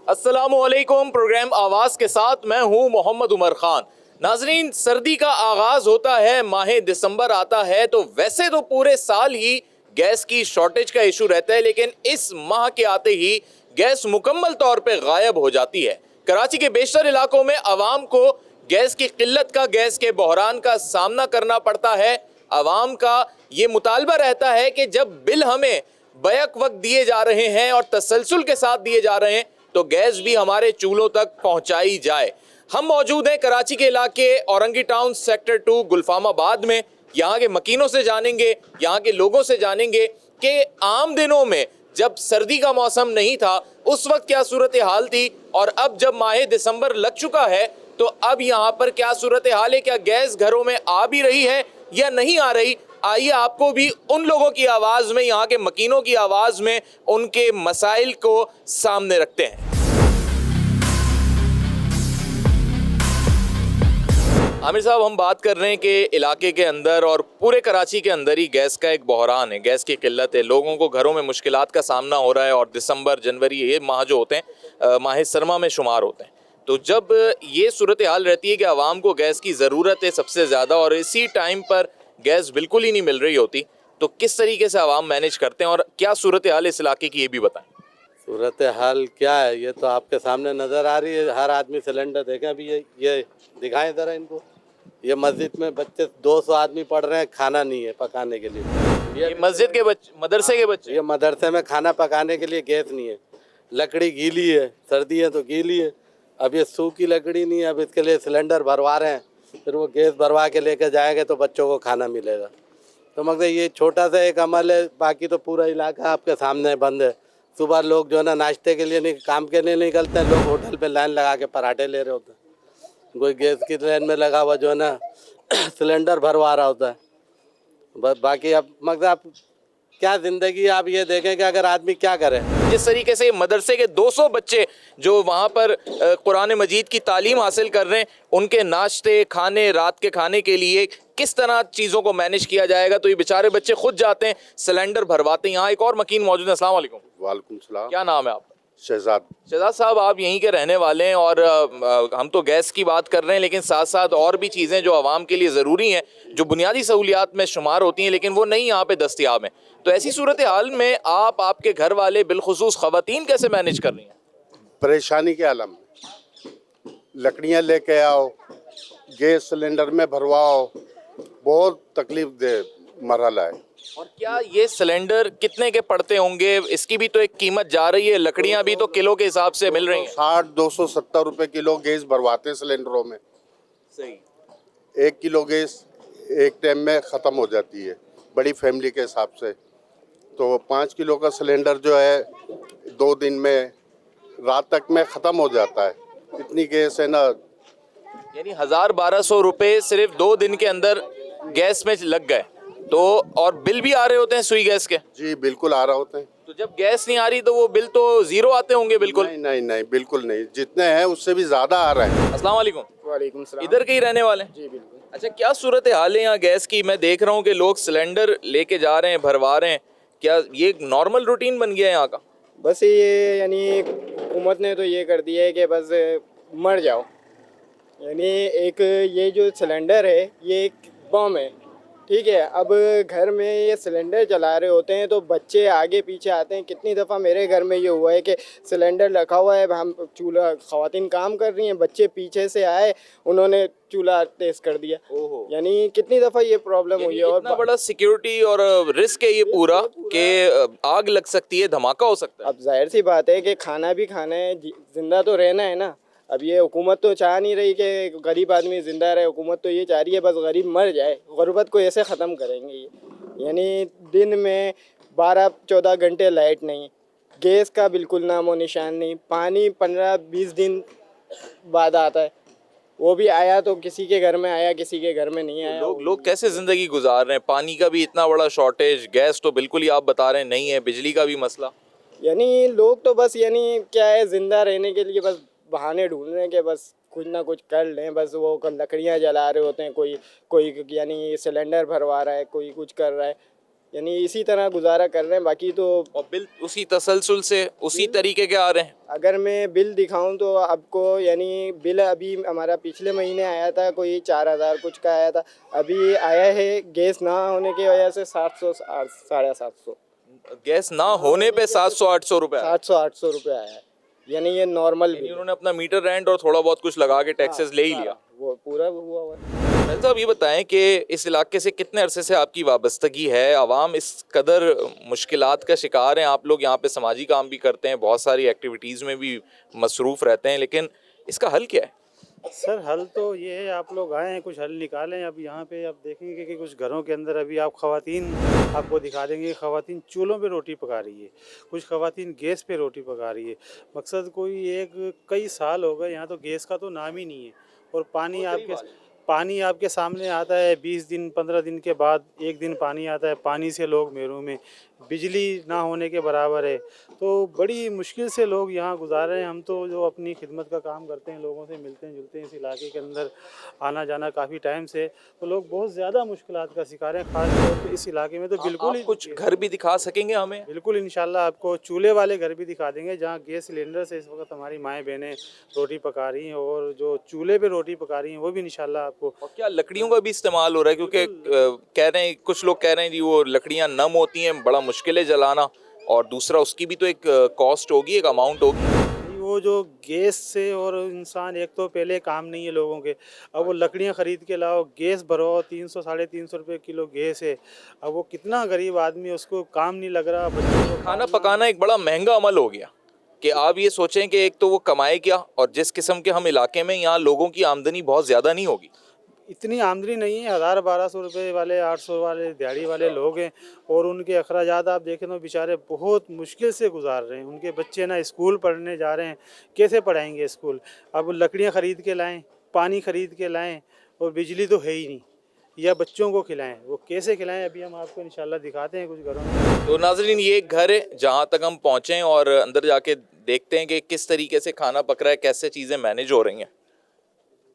अस्सलामुअलैकुम। प्रोग्राम आवाज़ के साथ मैं हूं मोहम्मद उमर खान। नाजरीन, सर्दी का आगाज़ होता है, माह दिसंबर आता है तो वैसे तो पूरे साल ही गैस की शॉर्टेज का इशू रहता है, लेकिन इस माह के आते ही गैस मुकम्मल तौर पे गायब हो जाती है। कराची के बेशतर इलाकों में आवाम को गैस की किल्लत का, गैस के बहरान का सामना करना पड़ता है। आवाम का ये मुतालबा रहता है कि जब बिल हमें बैक वक्त दिए जा रहे हैं और तसलसल के साथ दिए जा रहे हैं तो गैस भी हमारे चूल्हों तक पहुंचाई जाए। हम मौजूद हैं कराची के इलाके औरंगी टाउन सेक्टर 2 गुलफामाबाद में। यहाँ के मकीनों से जानेंगे, यहाँ के लोगों से जानेंगे कि आम दिनों में जब सर्दी का मौसम नहीं था उस वक्त क्या सूरत हाल थी, और अब जब माह दिसंबर लग चुका है तो अब यहाँ पर क्या सूरत हाल है। क्या गैस घरों में आ भी रही है या नहीं आ रही। आइए आपको भी उन लोगों की आवाज़ में, यहाँ के मकीनों की आवाज़ में उनके मसाइल को सामने रखते हैं। आमिर साहब, हम बात कर रहे हैं कि इलाके के अंदर और पूरे कराची के अंदर ही गैस का एक बहरान है, गैस की किल्लत है, लोगों को घरों में मुश्किलात का सामना हो रहा है और दिसंबर जनवरी ये माह जो होते हैं माह सरमा में शुमार होते हैं। तो जब ये सूरत हाल रहती है कि आवाम को गैस की ज़रूरत है सबसे ज़्यादा और इसी टाइम पर गैस बिल्कुल ही नहीं मिल रही होती, तो किस तरीके से आवाम मैनेज करते हैं और क्या सूरत हाल इस इलाके की, ये भी बताएं। सूरत हाल क्या है ये तो आपके सामने नज़र आ रही है। हर आदमी सिलेंडर देखें। अभी ये दिखाएं ज़रा इनको। ये मस्जिद में बच्चे 200 आदमी पढ़ रहे हैं, खाना नहीं है पकाने के लिए। ये मस्जिद के बच्चे, मदरसे के बच्चे, ये मदरसे में खाना पकाने के लिए गैस नहीं है। लकड़ी गीली है, सर्दी है तो गीली है। अब ये सूखी लकड़ी नहीं है, अब इसके लिए सिलेंडर भरवा रहे हैं, फिर वो गैस भरवा के लेकर जाएंगे तो बच्चों को खाना मिलेगा। तो मगर ये छोटा सा एक अमल है, बाकी तो पूरा इलाका आपके सामने बंद है। सुबह लोग जो है ना नाश्ते के लिए नहीं, काम के लिए निकलते हैं, लोग होटल पे लाइन लगा के पराठे ले रहे होते हैं। कोई गैस की लाइन में लगा हुआ जो है ना सिलेंडर भरवा रहा होता है। बस बाकी अब मगर आप क्या ज़िंदगी, आप ये देखें कि अगर आदमी क्या करे। जिस तरीके से मदरसे के 200 बच्चे जो वहाँ पर कुरान मजीद की तालीम हासिल कर रहे हैं, उनके नाश्ते, खाने, रात के खाने के लिए किस तरह चीज़ों को मैनेज किया जाएगा, तो ये बेचारे बच्चे खुद जाते हैं, सिलेंडर भरवाते हैं। यहाँ एक और मकीन मौजूद है। अस्सलाम वालेकुम। वालेकुम सलाम। क्या नाम है आपका? शहजाद साहब, आप यहीं के रहने वाले हैं और हम तो गैस की बात कर रहे हैं, लेकिन साथ साथ और भी चीज़ें जो आवाम के लिए ज़रूरी हैं, जो बुनियादी सहूलियात में शुमार होती हैं, लेकिन वो नहीं यहाँ पे दस्तयाब हैं। तो ऐसी सूरत हाल में आप, आपके घर वाले, बिलखुसूस ख़वातीन कैसे मैनेज कर रही हैं? परेशानी के आलम में, लकड़ियाँ लेके आओ, गैस सिलेंडर में भरवाओ, बहुत तकलीफ दे मरहला है। और क्या ये सिलेंडर कितने के पड़ते होंगे? इसकी भी तो एक कीमत जा रही है, लकड़ियाँ भी तो किलो के हिसाब से मिल रही हैं। 60-270 रुपये किलो गैस भरवाते हैं सिलेंडरों में। सही। 1 किलो गैस एक टाइम में ख़त्म हो जाती है बड़ी फैमिली के हिसाब से। तो 5 किलो का सिलेंडर जो है 2 दिन में, रात तक में ख़त्म हो जाता है। इतनी गैस है ना, यानी 1000-1200 रुपये सिर्फ 2 दिन के अंदर गैस में लग गए। तो और बिल भी आ रहे होते हैं सुई गैस के? जी बिल्कुल आ रहा होते हैं। तो जब गैस नहीं आ रही तो वो बिल तो ज़ीरो आते होंगे? बिल्कुल नहीं नहीं नहीं, बिल्कुल नहीं, जितने हैं उससे भी ज़्यादा आ रहा है। अस्सलाम वालेकुम। वालेकुम सलाम। इधर के ही रहने वाले हैं? जी बिल्कुल। अच्छा, क्या सूरत हाल है यहाँ गैस की? मैं देख रहा हूँ कि लोग सिलेंडर लेके जा रहे हैं, भरवा रहे हैं। क्या ये नॉर्मल रूटीन बन गया है यहाँ का? बस ये यानी हुकूमत ने तो ये कर दिया है कि बस मर जाओ। यानी एक ये जो सिलेंडर है ये एक बम है, ठीक है। अब घर में ये सिलेंडर जला रहे होते हैं तो बच्चे आगे पीछे आते हैं। कितनी दफ़ा मेरे घर में ये हुआ है कि सिलेंडर रखा हुआ है, हम चूल्हा, ख़वातीन काम कर रही हैं, बच्चे पीछे से आए, उन्होंने चूल्हा तेज़ कर दिया। ओहो। यानी कितनी दफ़ा ये प्रॉब्लम हुई है। और इतना बड़ा सिक्योरिटी और रिस्क है ये पूरा कि आग लग सकती है, धमाका हो सकता है। अब जाहिर सी बात है कि खाना भी खाना है, ज़िंदा तो रहना है ना। अब ये हुकूमत तो चाह नहीं रही कि गरीब आदमी ज़िंदा रहे, हुकूमत तो ये चाह रही है बस गरीब मर जाए। गुर्बत को ऐसे ख़त्म करेंगे ये। यानी दिन में 12-14 घंटे लाइट नहीं, गैस का बिल्कुल नामो निशान नहीं, पानी 15-20 दिन बाद आता है, वो भी आया तो किसी के घर में आया, किसी के घर में नहीं आया। लोग कैसे ज़िंदगी गुजार रहे हैं? पानी का भी इतना बड़ा शॉर्टेज, गैस तो बिल्कुल ही आप बता रहे हैं नहीं है, बिजली का भी मसला। यानी लोग तो बस यानी क्या है, ज़िंदा रहने के लिए बस बहाने ढूंढ रहे हैं कि बस कुछ ना कुछ कर लें। बस वो लकड़ियाँ जला रहे होते हैं, कोई यानी सिलेंडर भरवा रहा है, कोई कुछ कर रहा है। यानी इसी तरह गुजारा कर रहे हैं। बाकी तो और बिल उसी तसलसल से उसी तरीके के आ रहे हैं। अगर मैं बिल दिखाऊं तो आपको, यानी बिल अभी हमारा पिछले महीने आया था, कोई 4,000 कुछ का आया था। अभी आया है गैस ना होने की वजह से 700 750 गैस ना होने पे 700-800 रुपए आए। 700-800 रुपये आया है। यानी ये नॉर्मल यानी बिल उन्होंने अपना मीटर रेंट और थोड़ा बहुत कुछ लगा के टैक्सेस ले ही लिया। वो पूरा हुआ हुआ है। भाई साहब ये बताएं कि इस इलाके से कितने अरसे से आपकी वाबस्तगी है? आवाम इस कदर मुश्किलात का शिकार हैं, आप लोग यहाँ पे समाजी काम भी करते हैं, बहुत सारी एक्टिविटीज़ में भी मसरूफ़ रहते हैं, लेकिन इसका हल क्या है? सर हल तो ये है, आप लोग आए हैं कुछ हल निकालें। अब यहाँ पे आप देखेंगे कि कुछ घरों के अंदर अभी आप ख़वातीन आपको दिखा देंगे, ख़वातीन चूल्हों पे रोटी पका रही है, कुछ ख़वातीन गैस पे रोटी पका रही है। मकसद कोई कई साल हो गए यहाँ तो गैस का तो नाम ही नहीं है। और पानी आपके सामने आता है 20 दिन 15 दिन के बाद एक दिन पानी आता है। पानी से लोग महरूम में, बिजली ना होने के बराबर है। तो बड़ी मुश्किल से लोग यहाँ गुजार रहे हैं। हम तो जो अपनी खिदमत का काम करते हैं, लोगों से मिलते हैं जुलते हैं, इस इलाके के अंदर आना जाना काफ़ी टाइम से, तो लोग बहुत ज़्यादा मुश्किलात का शिकार हैं। ख़ास तौर पर इस इलाके में तो बिल्कुल ही कुछ घर भी दिखा सकेंगे हमें? बिल्कुल इंशाल्लाह आपको चूल्हे वाले घर भी दिखा देंगे जहाँ गैस सिलेंडर से इस वक्त हमारी माएँ बहनें रोटी पका रही हैं, और जो चूल्हे पे रोटी पका रही हैं वो भी इंशाल्लाह आपको। और क्या लकड़ियों का भी इस्तेमाल हो रहा है? क्योंकि कह रहे हैं, कुछ लोग कह रहे हैं जी वो लकड़ियाँ नम होती हैं, बड़ा मुश्किल है जलाना, और दूसरा उसकी भी तो एक कॉस्ट होगी, एक अमाउंट होगी। वो जो गैस से, और इंसान एक तो पहले काम नहीं है लोगों के, अब वो लकड़ियाँ ख़रीद के लाओ, गैस भरो, 300 350 रुपये किलो गैस है। अब वो कितना गरीब आदमी, उसको काम नहीं लग रहा। बच्चों को खाना पकाना एक बड़ा महंगा अमल हो गया कि आप ये सोचें कि एक तो वो कमाए क्या, और जिस किस्म के हम इलाके में, यहाँ लोगों की आमदनी बहुत ज़्यादा नहीं होगी। इतनी आमदनी नहीं है। 1000-1200 रुपये वाले, 800 वाले दिहाड़ी वाले लोग हैं, और उनके अखराजात आप देखें तो बेचारे बहुत मुश्किल से गुजार रहे हैं। उनके बच्चे ना स्कूल पढ़ने जा रहे हैं, कैसे पढ़ाएंगे स्कूल? अब लकड़ियाँ ख़रीद के लाएं, पानी ख़रीद के लाएं, और बिजली तो है ही नहीं, या बच्चों को खिलाएं, वो कैसे खिलाएं? अभी हम आपको इंशाल्लाह दिखाते हैं कुछ घरों में। तो नाज़रीन, ये एक घर है जहाँ तक हम पहुँचें और अंदर जाके देखते हैं कि किस तरीके से खाना पक रहा है, कैसे चीज़ें मैनेज हो रही हैं।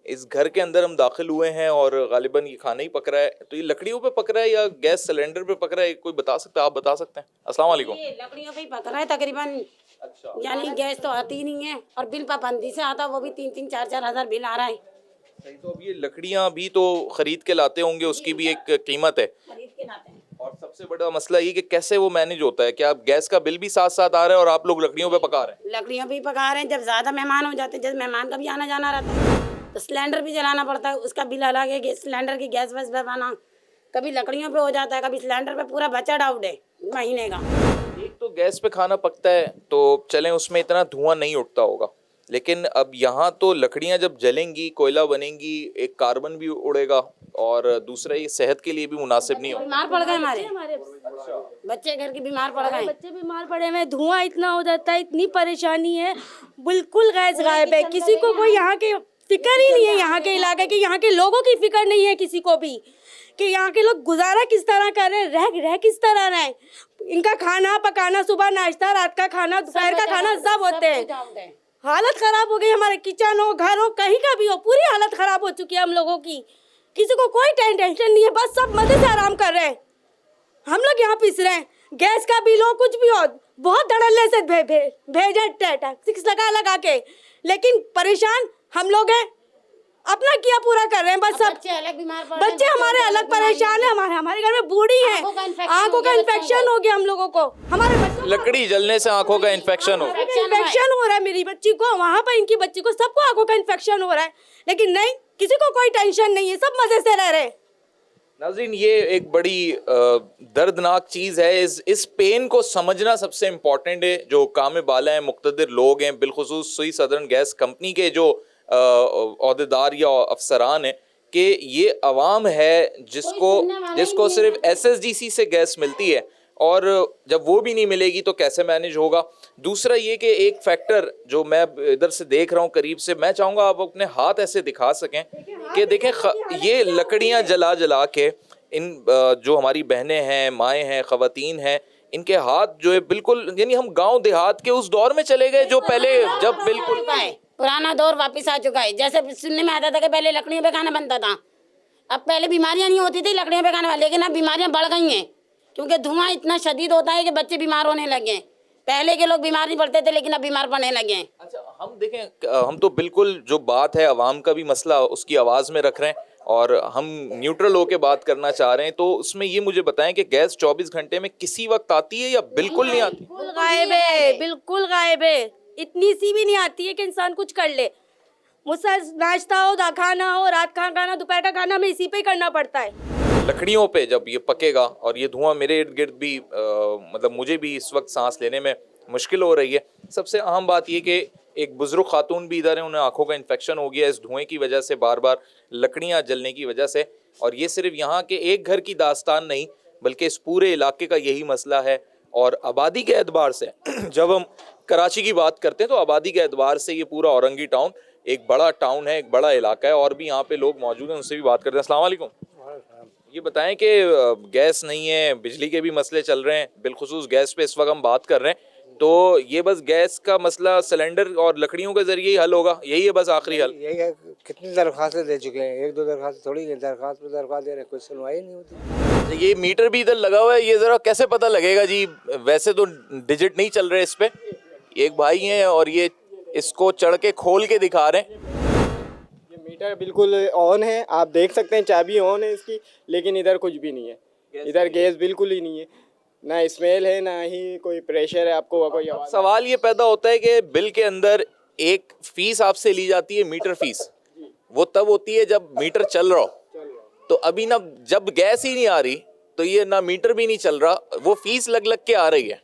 इस घर के अंदर हम दाखिल हुए हैं और गालिबन ये खाना ही पक रहा है। तो ये लकड़ियों पे पक रहा है या गैस सिलेंडर पे पक रहा है, कोई बता सकता है? आप बता सकते हैं? अस्सलाम वालेकुम। ये लकड़ियों पे ही पक रहा है तकरीबन। अच्छा, यानी गैस तो आती ही नहीं है, और बिल पाबंदी से आता, वो भी 3-3 4-4 हज़ार बिल आ रहा है। सही। तो अब ये लकड़ियाँ भी तो खरीद के लाते होंगे, उसकी भी एक कीमत है। खरीद के लाते हैं। और सबसे बड़ा मसला ये कि कैसे वो मैनेज होता है? क्या गैस का बिल भी साथ साथ आ रहा है और आप लोग लकड़ियों पे पका रहे हैं? लकड़ियों पे ही पका रहे हैं। जब ज़्यादा मेहमान हो जाते हैं, जब मेहमान का भी आना जाना रहता है, तो सिलेंडर भी जलाना पड़ता है, उसका बिल अलग है। गैस सिलेंडर की गैस वैस भरवाना, कभी लकड़ियों पे हो जाता है, कभी सिलेंडर पे पूरा बजट आउट है महीने का। एक तो गैस पे खाना पकता है तो चलें, उसमें इतना धुआं नहीं उठता होगा, लेकिन अब यहाँ तो लकड़ियाँ जब जलेंगी, कोयला बनेंगी, एक कार्बन भी उड़ेगा, और दूसरा ये सेहत के लिए भी मुनासिब नहीं होगा। बीमार पड़ गए हमारे बच्चे, घर के बीमार पड़ गए। बच्चे बीमार पड़े हुए, धुआं इतना हो जाता है, इतनी परेशानी है। बिल्कुल गैस गायब है, किसी को कोई यहाँ के फिक्र ही नहीं है, यहाँ के इलाके की, यहाँ के लोगों की फिक्र नहीं है किसी को भी, कि यहाँ के लोग गुजारा किस तरह कर रहे हैं, रह किस तरह रहे हैं। इनका खाना पकाना, सुबह नाश्ता, रात का खाना, दोपहर का खाना सब होते हैं। हालत खराब हो गई हमारे, किचन हो, घर हो, कहीं का भी हो, पूरी हालत खराब हो चुकी है हम लोगों की। किसी को कोई टेंशन नहीं है, बस सब मजे से आराम कर रहे हैं। हम लोग यहाँ पिस रहे हैं, गैस का बिल हो, कुछ भी हो, बहुत धड़ल्ले से भेजे टैक्स लगा के, लेकिन परेशान हम लोग हैं। अपना किया पूरा कर रहे हैं बस। सब बच्चे अलग बीमार पड़ रहे हैं, बच्चे हमारे अलग परेशान है। हमारे घर में बूढ़ी है, आंखों का इन्फेक्शन हो गया हम लोगों को। हमारे लकड़ी जलने से आंखों का इन्फेक्शन हो, इन्फेक्शन हो रहा है मेरी बच्ची को, वहाँ पर इनकी बच्ची को, सबको आंखों का इन्फेक्शन हो रहा है, लेकिन नहीं, किसी को कोई टेंशन नहीं है, सब मजे से रह रहे हैं। नाज़रीन, ये एक बड़ी दर्दनाक चीज़ है। इस पेन को समझना सबसे इम्पोर्टेंट है। जो काम बाला हैं, मुक़तदिर लोग हैं, बिलखुसूस सुई सदर्न गैस कंपनी के जो ओहदेदार या अफसरान हैं, कि ये अवाम है जिसको सिर्फ SSDC से गैस मिलती है, और जब वो भी नहीं मिलेगी तो कैसे मैनेज होगा। दूसरा ये कि एक फैक्टर जो मैं इधर से देख रहा हूँ करीब से, मैं चाहूँगा आप अपने हाथ ऐसे दिखा सकें कि देखें ये लकड़ियाँ जला जला के इन जो हमारी बहनें हैं, माएँ हैं, ख़वातीन हैं, इनके हाथ जो है बिल्कुल, यानी हम गांव देहात के उस दौर में चले गए जो पहले, जब बिल्कुल पुराना दौर वापस आ चुका है। जैसे सुनने में आता था कि पहले लकड़ियों पे खाना बनता था, अब पहले बीमारियां नहीं होती थी लकड़ियों पे खाने वाली, लेकिन अब बीमारियां बढ़ गई हैं। क्योंकि धुआं इतना शदीद होता है कि बच्चे बीमार होने लगे हैं। पहले के लोग बीमार नहीं पड़ते थे, लेकिन अब बीमार पड़ने लगे हैं। अच्छा, हम देखें, हम तो बिल्कुल जो बात है अवाम का भी मसला उसकी आवाज़ में रख रहे हैं और हम न्यूट्रल होके बात करना चाह रहे हैं। तो उसमें ये मुझे बताएं कि गैस 24 घंटे में किसी वक्त आती है या बिल्कुल नहीं आती? बिल्कुल गायब है, बिल्कुल गायब है। इतनी सी भी नहीं आती है कि इंसान कुछ कर ले। मुझसे नाश्ता हो, खाना हो, रात का खाना, दोपहर का खाना, हमें इसी पे ही करना पड़ता है। लकड़ियों पे जब ये पकेगा और ये धुआं मेरे इर्द गिर्द भी मतलब मुझे भी इस वक्त सांस लेने में मुश्किल हो रही है। सबसे अहम बात ये कि एक बुजुर्ग खातून भी इधर है, उन्हें आंखों का इन्फेक्शन हो गया इस धुएं की वजह से, बार बार लकड़ियां जलने की वजह से। और ये सिर्फ यहाँ के एक घर की दास्तान नहीं बल्कि इस पूरे इलाके का यही मसला है। और आबादी के एतबार से जब हम कराची की बात करते हैं तो आबादी के एतबार से ये पूरा औरंगी टाउन एक बड़ा टाउन है, एक बड़ा इलाका है। और भी यहाँ पे लोग मौजूद हैं, उनसे भी बात करते हैं। अस्सलाम वालेकुम। ये बताएं कि गैस नहीं है, बिजली के भी मसले चल रहे हैं, बिलखुसूस गैस पे इस वक्त हम बात कर रहे हैं। तो ये बस गैस का मसला सिलेंडर और लकड़ियों के जरिए ही हल होगा, यही है बस आखिरी हल? यही है। कितनी दरख्वास्तें दे चुके हैं, एक दो दरख्वास्त थोड़ी है, दरख्वास्त पे दरख्वास्त दे रहे हैं, कोई सुनवाई नहीं होती। ये मीटर भी इधर लगा हुआ है, ये जरा कैसे पता लगेगा जी? वैसे तो डिजिट नहीं चल रहे इस पे। एक भाई हैं और ये इसको चढ़ के खोल के दिखा रहे हैं। ये मीटर बिल्कुल ऑन है, आप देख सकते हैं, चाबी ऑन है इसकी, लेकिन इधर कुछ भी नहीं है। इधर गैस बिल्कुल ही नहीं है, ना स्मेल है, ना ही कोई प्रेशर है आपको कोई आवाज़। सवाल ये पैदा होता है कि बिल के अंदर एक फीस आपसे ली जाती है, मीटर फीस। वो तब होती है जब मीटर चल रहा हो। तो अभी ना जब गैस ही नहीं आ रही तो ये ना मीटर भी नहीं चल रहा, वो फीस लग लग के आ रही है,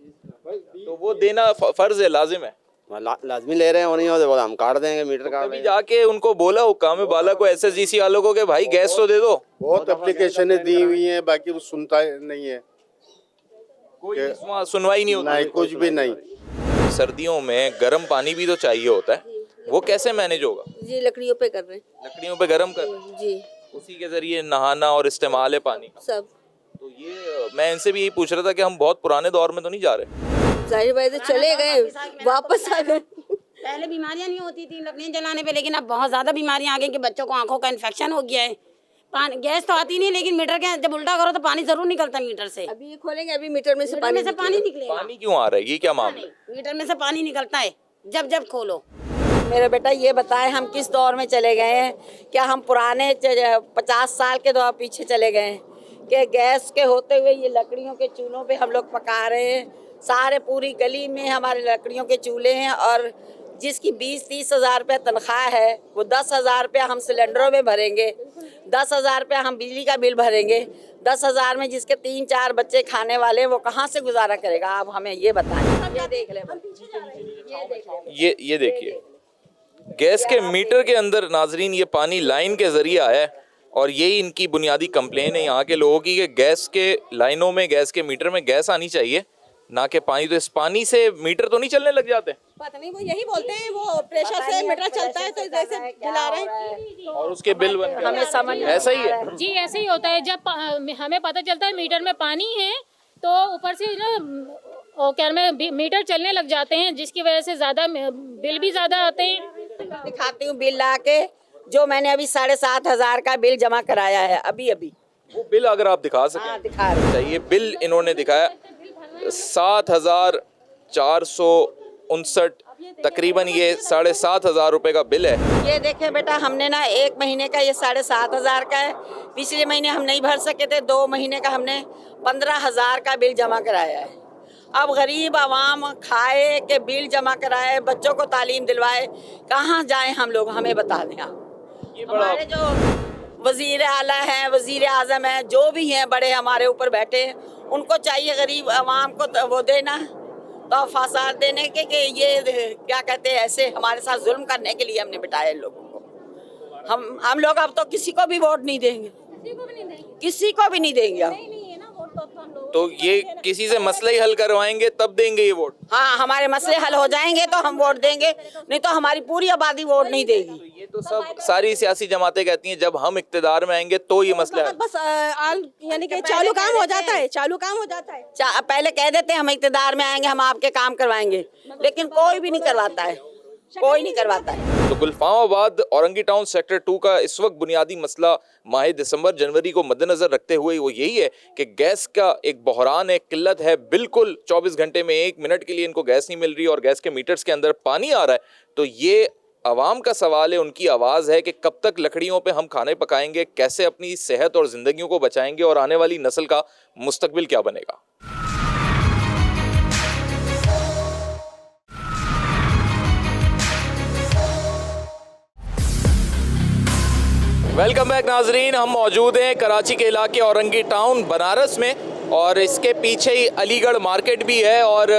तो वो देना फर्ज है, लाजिम है। लाजमी ले रहे हैं, वो नहीं होते हम काट देंगे, मीटर काट कभी जाके उनको बोला हुकाम बाला को, SSGC वालों को, कि भाई गैस तो दे दो। बहुत एप्लीकेशनें दी हुई हैं, बाकी वो सुनता नहीं है, कोई सुनवाई नहीं होती, नहीं कुछ भी नहीं। सर्दियों में गर्म पानी भी तो चाहिए होता है, वो कैसे मैनेज होगा? जी लकड़ियों पे कर रहे हैं। लकड़ियों पे गर्म कर जी उसी के जरिए नहाना और इस्तेमाल है पानी का। सब। तो ये मैं इनसे भी यही पूछ रहा था कि हम बहुत पुराने दौर में तो नहीं जा रहे? जाहिर बात है, चले गए, वापस आ गए। पहले बीमारियां नहीं होती थी लकड़ियां जलाने पे, लेकिन अब बहुत ज़्यादा बीमारियां आ गई कि बच्चों को आंखों का इन्फेक्शन हो गया है। पानी गैस तो आती नहीं, लेकिन मीटर के जब उल्टा करो तो पानी जरूर निकलता है मीटर से। अभी ये खोलेंगे, अभी मीटर में से पानी निकलेगा। पानी क्यों आ रहा है, ये क्या मामला है? मीटर में से पानी निकलता है जब जब खोलो। मेरे बेटा ये बताएं, हम किस दौर में चले गए हैं? क्या हम पुराने 50 साल के दौर पीछे चले गए हैं कि गैस के होते हुए ये लकड़ियों के चूल्हों पे हम लोग पका रहे हैं? सारे पूरी गली में हमारे लकड़ियों के चूल्हे हैं और जिसकी 20-30 हज़ार रुपया तनख्वाह है वो 10,000 रुपया हम सिलेंडरों में भरेंगे, 10,000 रुपया हम बिजली का बिल भरेंगे। 10,000 में जिसके 3-4 बच्चे खाने वाले हैं वो कहाँ से गुजारा करेगा? आप हमें ये बताएं। ये देख लें, ये देखिए, गैस के मीटर के अंदर नाजरीन ये पानी लाइन के जरिए आया है और यही इनकी बुनियादी कंप्लेन है यहाँ के लोगों की कि गैस के लाइनों में, गैस के मीटर में गैस आनी चाहिए, ना कि पानी। तो इस पानी से मीटर तो नहीं चलने लग जाते? पता नहीं, वो यही बोलते हैं, वो प्रेशर से मीटर चलता है तो जैसे जला रहे हैं और उसके बिल बन हमें समझ ऐसा ही है जी। ऐसे ही होता है, जब हमें पता चलता है मीटर में पानी है तो ऊपर से ना क्या में मीटर चलने लग जाते हैं, जिसकी वजह से ज़्यादा बिल भी ज़्यादा आते हैं। दिखाती हूँ बिल ला के, जो मैंने अभी 7,500 का बिल जमा कराया है अभी। वो बिल अगर आप दिखा सकें। हाँ, दिखा रहे हैं। चाहिए बिल इन्होंने दिखाया 7,459, तकरीबन ये 7,500 रुपए का बिल है। ये देखे बेटा, हमने ना 1 महीने का ये 7,500 का है, पिछले महीने हम नहीं भर सके थे, 2 महीने का हमने 15,000 का बिल जमा कराया है। अब गरीब आवाम खाए के बिल जमा कराए, बच्चों को तालीम दिलवाए, कहाँ जाएं हम लोग? हमें बता दें आप। हमारे जो वजीर आला हैं, वजीर आज़म हैं, जो भी हैं बड़े हमारे ऊपर बैठे हैं, उनको चाहिए गरीब आवाम को तो वो देना, तो फासाद देने के कि ये क्या कहते हैं, ऐसे हमारे साथ जुल्म करने के लिए हमने बिठाए लोगों को। हम लोग अब तो किसी को भी वोट नहीं देंगे, किसी को भी नहीं देंगे हम। तो ये किसी से मसले ही हल करवाएंगे तब देंगे ये वोट? हाँ, हमारे मसले हल हो जाएंगे तो हम वोट देंगे, नहीं तो हमारी पूरी आबादी वोट नहीं देगी। ये तो सब सारी सियासी जमातें कहती हैं जब हम इक्तदार में आएंगे तो ये मसला है। बस यानी कि चालू काम हो जाता है, चालू काम हो जाता है। पहले कह देते हैं हम इक्तदार में आएंगे, हम आपके काम करवाएंगे, लेकिन कोई भी नहीं करवाता है। कोई नहीं करवाता है। तो गुलफामाबाद औरंगी टाउन सेक्टर 2 का इस वक्त बुनियादी मसला माह दिसंबर जनवरी को मद्देनजर रखते हुए वो यही है कि गैस का एक बहरान है, किल्लत है। बिल्कुल 24 घंटे में 1 मिनट के लिए इनको गैस नहीं मिल रही और गैस के मीटर्स के अंदर पानी आ रहा है। तो ये आवाम का सवाल है, उनकी आवाज़ है कि कब तक लकड़ियों पे हम खाने पकाएंगे, कैसे अपनी सेहत और ज़िंदगियों को बचाएंगे और आने वाली नस्ल का मुस्तकबिल क्या बनेगा। वेलकम बैक नाजरीन, हम मौजूद हैं कराची के इलाके औरंगी टाउन बनारस में और इसके पीछे ही अलीगढ़ मार्केट भी है। और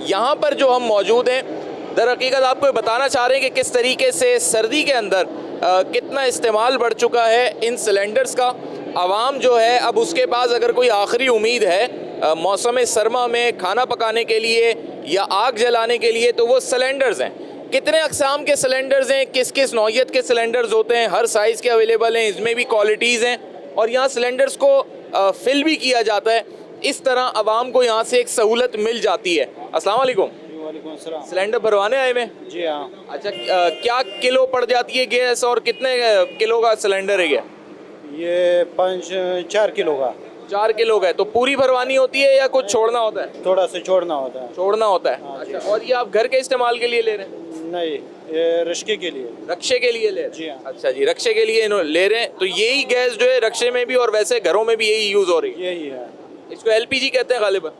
यहाँ पर जो हम मौजूद हैं, दर हकीकत आपको बताना चाह रहे हैं कि किस तरीके से सर्दी के अंदर कितना इस्तेमाल बढ़ चुका है इन सिलेंडर्स का। आवाम जो है अब उसके पास अगर कोई आखिरी उम्मीद है मौसम सरमा में खाना पकाने के लिए या आग जलाने के लिए तो वो सिलेंडर्स हैं। कितने अक़साम के सिलेंडर्स हैं, किस किस नौइयत के सिलेंडर्स होते हैं, हर साइज़ के अवेलेबल हैं, इसमें भी क्वालिटीज़ हैं और यहाँ सिलेंडर्स को फिल भी किया जाता है। इस तरह आवाम को यहाँ से एक सहूलत मिल जाती है। अस्सलाम वालेकुम। सिलेंडर भरवाने आए में? जी हाँ। अच्छा, क्या किलो पड़ जाती है गैस और कितने किलो का सिलेंडर है ये 4 किलो का। 4 किलो का है तो पूरी भरवानी होती है या कुछ छोड़ना होता है? थोड़ा सा छोड़ना होता है। छोड़ना होता है। अच्छा, और ये आप घर के इस्तेमाल के लिए ले रहे हैं? नहीं, ये रश्के के लिए। रक्षे के लिए ले रहे हैं? जी हाँ। अच्छा जी, रक्षे के लिए ले रहे हैं। तो यही गैस जो है रक्षे में भी और वैसे घरों में भी यही यूज़ हो रही है? यही है। इसको LPG कहते हैं गालिबन?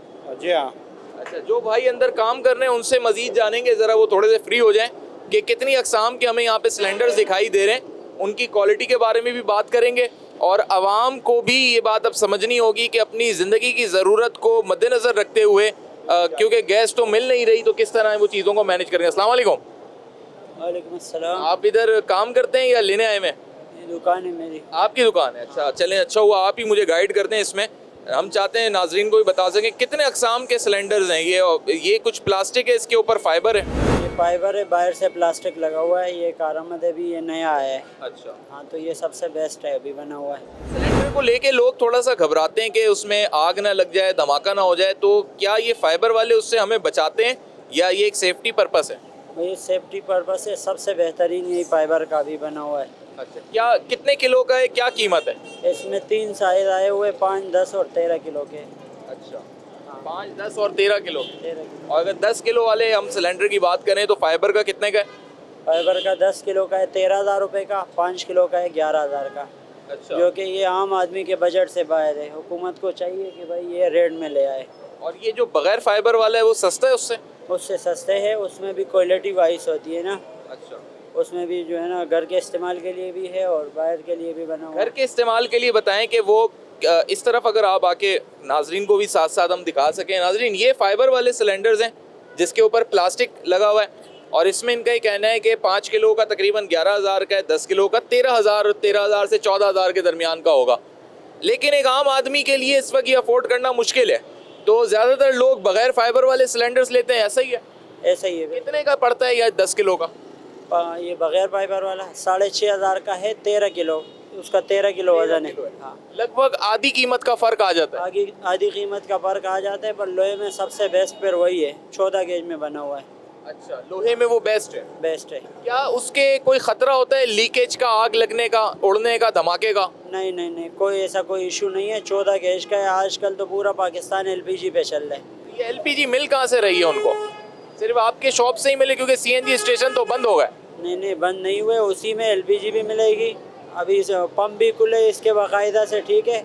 जी हाँ। अच्छा, जो भाई अंदर काम कर रहे हैं उनसे मजीद जानेंगे, ज़रा वो थोड़े से फ्री हो जाएं कि कितनी अक़साम के हमें यहाँ पे सिलेंडर्स दिखाई दे रहे हैं, उनकी क्वालिटी के बारे में भी बात करेंगे। और आवाम को भी ये बात अब समझनी होगी कि अपनी ज़िंदगी की ज़रूरत को मद्देनज़र रखते हुए क्योंकि गैस तो मिल नहीं रही तो किस तरह वो चीज़ों को मैनेज करेंगे। अस्सलाम वालेकुम। वालेकुम अस्सलाम। आप इधर काम करते हैं या लेने आए हैं? दुकान है मेरी। आपकी दुकान है? अच्छा, चलें, अच्छा हुआ आप ही मुझे गाइड करते हैं इसमें। हम चाहते हैं नाजरीन को भी बता सकें कितने अक़साम के सिलेंडर्स हैं। ये कुछ प्लास्टिक है, इसके ऊपर फाइबर है? ये फाइबर है, बाहर से प्लास्टिक लगा हुआ है। ये कारामद है, भी ये नया आया है। अच्छा हाँ, तो ये सबसे बेस्ट है, अभी बना हुआ है। सिलेंडर को लेके लोग थोड़ा सा घबराते हैं कि उसमें आग ना लग जाए, धमाका ना हो जाए, तो क्या ये फाइबर वाले उससे हमें बचाते हैं या ये एक सेफ्टी पर्पस है? ये सेफ्टी पर्पस है, सबसे बेहतरीन यही फाइबर का भी बना हुआ है। अच्छा, क्या कितने किलो का है, क्या कीमत है? इसमें 3 साइज आए हुए, 5, 10 और 13 किलो के। अच्छा, 5, 10 और 13 किलो। 13 किलो। और अगर 10 किलो वाले हम सिलेंडर की बात करें तो फाइबर का कितने का है? फाइबर का 10 किलो का है 13,000 रुपये का, 5 किलो का है 11,000 का। अच्छा, जो कि ये आम आदमी के बजट से बाहर है। हुकूमत को चाहिए कि भाई ये रेट में ले आए। और ये जो बगैर फाइबर वाला है वो सस्ता है उससे? उससे सस्ते है, उसमें भी क्वालिटी वाइज होती है ना। अच्छा, उसमें भी जो है ना घर के इस्तेमाल के लिए भी है और बाहर के लिए भी बना हुआ। घर के इस्तेमाल के लिए बताएं कि वो इस तरफ अगर आप आके नाजरीन को भी साथ साथ हम दिखा सकें। नाजरीन, ये फाइबर वाले सिलेंडर्स हैं जिसके ऊपर प्लास्टिक लगा हुआ है और इसमें इनका ये कहना है कि 5 किलो का तकरीबन 11,000 का है, 10 किलो का 13,000 से 14,000 के दरमियान का होगा। लेकिन एक आम आदमी के लिए इस वक्त ये अफोर्ड करना मुश्किल है, तो ज़्यादातर लोग बगैर फाइबर वाले सिलेंडर्स लेते हैं। ऐसा ही है? ऐसा ही है। कितने का पड़ता है या 10 किलो का? ये बगैर फाइबर वाला 6,500 का है, 13 किलो उसका 13 किलो वजन है। हाँ, लगभग आधी कीमत का फ़र्क आ जाता है। आधी कीमत का फ़र्क आ जाता है, पर लोहे में सबसे बेस्ट फिर वही है, 14 गेज में बना हुआ है। अच्छा, लोहे में वो बेस्ट है? बेस्ट है। क्या उसके कोई ख़तरा होता है लीकेज का, आग लगने का, उड़ने का, धमाके का? नहीं नहीं नहीं, कोई ऐसा कोई इशू नहीं है। 14 गेज का है। आजकल तो पूरा पाकिस्तान LPG पे चल रहा है। ये LPG मिल कहाँ से रही है उनको? सिर्फ आपके शॉप से ही मिले क्योंकि CNG स्टेशन तो बंद हो गए? नहीं, बंद नहीं हुए, उसी में LPG भी मिलेगी। अभी पंप भी खुले इसके बाकायदा से, ठीक है,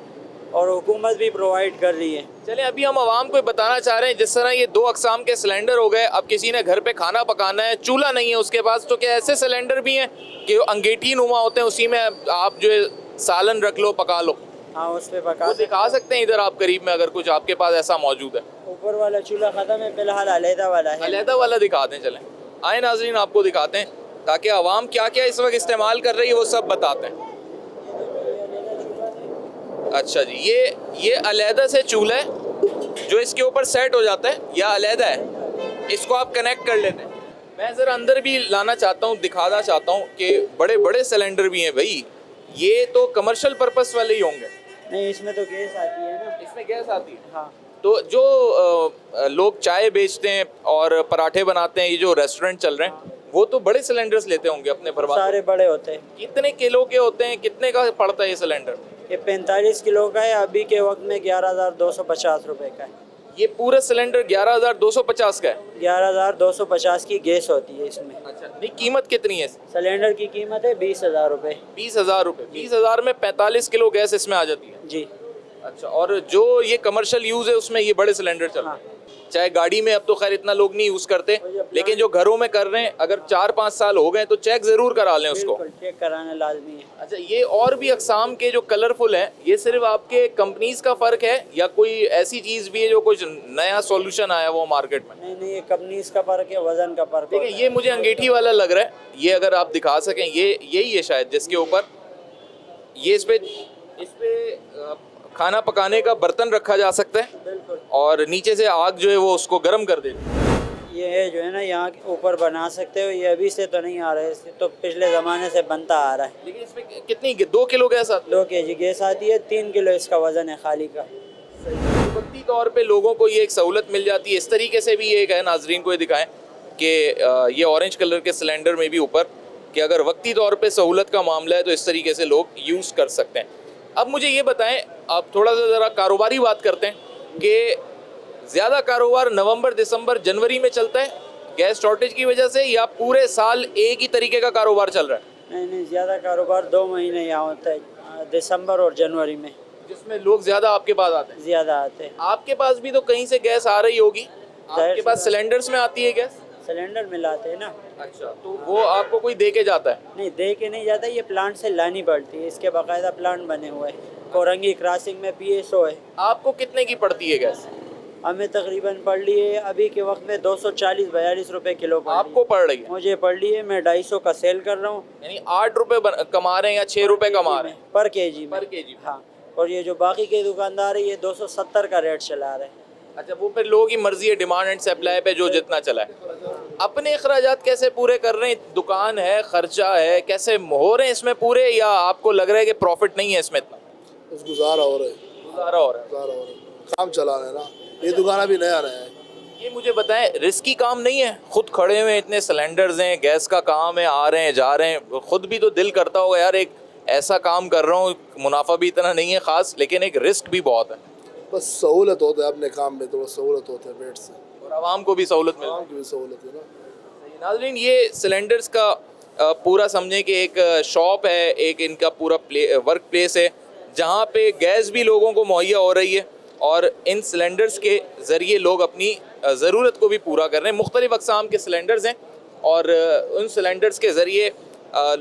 और हुकूमत भी प्रोवाइड कर रही है। चलें, अभी हम आवाम को बताना चाह रहे हैं जिस तरह ये 2 अक़साम के सिलेंडर हो गए, अब किसी ने घर पे खाना पकाना है, चूल्हा नहीं है उसके पास, तो क्या ऐसे सिलेंडर भी हैं कि अंगेठी नुमा होते हैं, उसी में आप जो है सालन रख लो, पका लो? हाँ, उस पर पका। वो दिखा सकते हैं इधर आप करीब में अगर कुछ आपके पास ऐसा मौजूद है? ऊपर वाला चूल्हा ख़त्म है, फिलहाल अलहदा वाला है। अलहदा वाला दिखा दें। चलें, आए नाज़रीन, आपको दिखाते हैं ताकि आवाम क्या क्या इस वक्त इस्तेमाल कर रही है वो सब बताते हैं। अच्छा जी, ये अलहदा से चूल्हा है जो इसके ऊपर सेट हो जाता है या अलहदा है? इसको आप कनेक्ट कर लेते हैं। मैं ज़रा अंदर भी लाना चाहता हूँ, दिखाना चाहता हूँ कि बड़े बड़े सिलेंडर भी हैं भाई। ये तो कमर्शियल पर्पस वाले ही होंगे? नहीं, इसमें तो गैस आती है ना। इसमें गैस आती है? हाँ। तो जो लोग चाय बेचते हैं और पराठे बनाते हैं, ये जो रेस्टोरेंट चल रहे हैं, वो तो बड़े सिलेंडर्स लेते होंगे अपने भरवा। सारे बड़े होते हैं। कितने किलो के होते हैं, कितने का पड़ता है ये सिलेंडर? ये 45 किलो का है, अभी के वक्त में 11,250 रुपए का है। ये पूरा सिलेंडर 11,250 का है? 11,250 की गैस होती है इसमें। अच्छा, नहीं कीमत कितनी है? सिलेंडर की कीमत है 20,000 रुपए। 20,000 रुपए। 20,000 में 45 किलो गैस इसमें आ जाती है? जी। अच्छा, और जो ये कमर्शियल यूज है उसमें ये बड़े सिलेंडर चल रहे हैं? चाहे गाड़ी में अब तो खैर इतना लोग नहीं यूज करते, लेकिन जो घरों में कर रहे हैं, अगर 4-5 साल हो गए तो चेक जरूर करा लें उसको। चेक कराना लाजमी है। अच्छा, ये और भी अकसाम के जो कलरफुल हैं, ये सिर्फ आपके कंपनीज का फर्क है या कोई ऐसी चीज भी है जो कुछ नया सॉल्यूशन आया वो मार्केट में? नहीं, ये कंपनीज का फर्क है, वजन का फर्क देखिए, ये मुझे अंगीठी वाला लग रहा है, ये अगर आप दिखा सकें, ये यही है शायद जिसके ऊपर ये इस पे खाना पकाने का बर्तन रखा जा सकता है और नीचे से आग जो है वो उसको गर्म कर देती है। ये जो है ना यहाँ के ऊपर बना सकते हो, ये अभी से तो नहीं आ रहा है, इससे तो पिछले ज़माने से बनता आ रहा है। लेकिन इसमें कितनी 2 किलो गैस आती है? 2 kg गैस आती है, 3 किलो इसका वजन है खाली का। वक्ती तौर पे लोगों को ये एक सहूलत मिल जाती है। इस तरीके से भी ये एक है, नाजरीन को ये दिखाएं कि ये ऑरेंज कलर के सिलेंडर में भी ऊपर कि अगर वक्ती तौर पे सहूलत का मामला है तो इस तरीके से लोग यूज़ कर सकते हैं। अब मुझे ये बताएं, आप थोड़ा सा ज़रा कारोबारी बात करते हैं कि ज़्यादा कारोबार नवंबर, दिसंबर, जनवरी में चलता है गैस शॉर्टेज की वजह से, या पूरे साल एक ही तरीके का कारोबार चल रहा है? नहीं, ज़्यादा कारोबार 2 महीने यहाँ होता है, दिसंबर और जनवरी में, जिसमें लोग ज़्यादा आपके पास आते हैं? ज़्यादा आते हैं। आपके पास भी तो कहीं से गैस आ रही होगी, आपके पास सिलेंडर्स में आती है गैस? सिलेंडर मिलाते हैं ना। अच्छा, तो वो आपको कोई दे के जाता है? नहीं, दे के नहीं जाता, ये प्लांट से लानी पड़ती है, इसके बाकायदा प्लांट बने हुए हैं। कोरंगी क्रॉसिंग में PSO है। आपको कितने की पड़ती है गैस? हमें तकरीबन पड़ रही है अभी के वक्त में 240-42 रुपए किलो पड़ रही है। आपको पड़ रही है? मुझे पड़ रही है, मैं 250 का सेल कर रहा हूँ। यानी 8 रुपए कमा रहे हैं या 6 रुपए कमा रहे हैं पर केजी में? पर केजी? हाँ, और ये जो बाकी के दुकानदार है ये 270 का रेट चला रहे हैं। अच्छा, वो फिर लोगों की मर्जी है, डिमांड एंड सप्लाई पे जो जितना चला है। अपने अखराजात कैसे पूरे कर रहे हैं? दुकान है, खर्चा है, कैसे हो रहे हैं इसमें पूरे, या आपको लग रहा है कि प्रॉफिट नहीं है इसमें इतना? बस गुजारा हो रहा है, गुजारा हो रहा है, काम चला रहे हैं ना, ये दुकान अभी नया रहा है। ये मुझे बताएं, रिस्की काम नहीं है? खुद खड़े हुए इतने सिलेंडर्स हैं, गैस का काम है, आ रहे हैं जा रहे हैं, खुद भी तो दिल करता होगा यार एक ऐसा काम कर रहा हूँ, मुनाफा भी इतना नहीं है खास, लेकिन एक रिस्क भी बहुत है। बस सहूलत होता है अपने काम में, थोड़ा सहूलत होता है पेट से, और आवाम को भी सहूलत मिलती है। आवाम की भी सहूलत है ना। नाज़रीन, ये सिलेंडर्स का पूरा समझें कि एक शॉप है, एक इनका पूरा वर्क प्लेस है जहाँ पे गैस भी लोगों को मुहैया हो रही है और इन सिलेंडर्स के ज़रिए लोग अपनी ज़रूरत को भी पूरा कर रहे हैं। मुख्तलिफ़ अक़साम के सिलेंडर्स हैं और उन सिलेंडर्स के ज़रिए